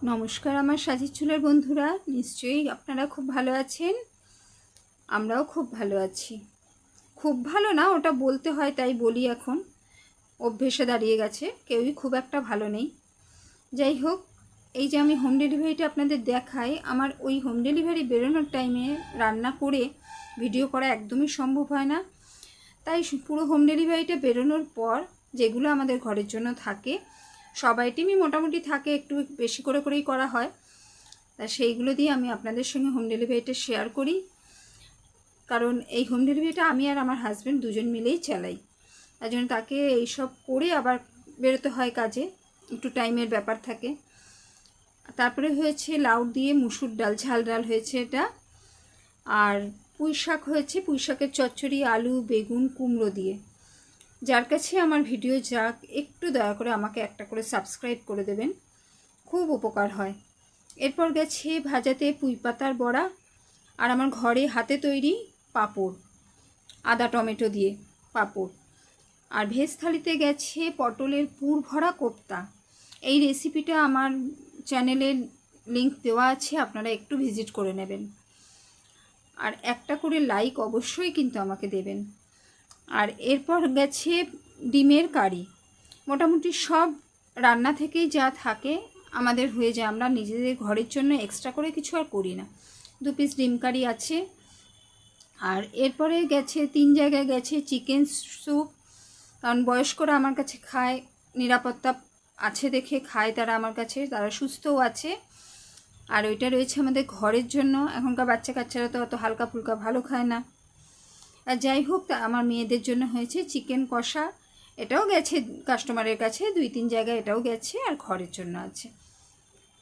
নমস্কার আমার সাজির চুলের বন্ধুরা, নিশ্চয়ই আপনারা খুব ভালো আছেন। আমরাও খুব ভালো আছি। খুব ভালো না, ওটা বলতে হয় তাই বলি, এখন অভ্যেসে দাঁড়িয়ে গেছে, কেউই খুব একটা ভালো নেই। যাই হোক, এই যে আমি হোম ডেলিভারিটা আপনাদের দেখাই, আমার ওই হোম ডেলিভারি বেরোনোর টাইমে রান্না করে ভিডিও করা একদমই সম্ভব হয় না। তাই পুরো হোম ডেলিভারিটা বেরোনোর পর যেগুলো আমাদের ঘরের জন্য থাকে, সব আইটেমই মোটামুটি থাকে, একটু বেশি করেই করা হয়। তা সেইগুলো দিয়ে আমি আপনাদের সঙ্গে হোম ডেলিভারিটা শেয়ার করি, কারণ এই হোম ডেলিভারিটা আমি আর আমার হাজব্যান্ড দুজন মিলেই চালাই। তার জন্য তাকে এইসব করে আবার বেরোতে হয় কাজে, একটু টাইমের ব্যাপার থাকে। তারপরে হয়েছে লাউ দিয়ে মুসুর ডাল, ঝাল ডাল হয়েছে এটা। আর পুঁই শাক হয়েছে, পুঁই শাকের চচ্চড়ি আলু বেগুন কুমড়ো দিয়ে। যার কাছে আমার ভিডিও যাক, একটু দয়া করে আমাকে একটা করে সাবস্ক্রাইব করে দেবেন, খুব উপকার হয়। এরপর গেছে ভাজাতে পুঁই পাতার বড়া, আর আমার ঘরে হাতে তৈরি পাঁপড়, আদা টমেটো দিয়ে পাঁপড়। আর ভেজ থালিতে গেছে পটলের পুর ভরা কোপ্তা। এই রেসিপিটা আমার চ্যানেলে লিংক দেওয়া আছে, আপনারা একটু ভিজিট করে নেবেন। আর একটা করে লাইক অবশ্যই কিন্তু আমাকে দেবেন। আর এরপর গেছে ডিমের কারি। মোটামুটি সব রান্না থেকেই যা থাকে আমাদের হয়ে যায়, আমরা নিজেদের ঘরের জন্য এক্সট্রা করে কিছু আর করি না। 2 পিস ডিম কারি আছে। আর এরপরে গেছে 3 জায়গায় গেছে চিকেন স্যুপ, কারণ বয়স্করা আমার কাছে খায়, নিরাপত্তা আছে দেখে খায় তারা আমার কাছে, তারা সুস্থও আছে। আর ওইটা রয়েছে আমাদের ঘরের জন্য, এখনকার বাচ্চা কাচ্চারা তো অত হালকা ফুলকা ভালো খায় না। আর যাই হোক, তা আমার মেয়েদের জন্য হয়েছে চিকেন কষা, এটাও গেছে কাস্টমারের কাছে, 2-3 জায়গায় এটাও গেছে, আর ঘরের জন্য আছে।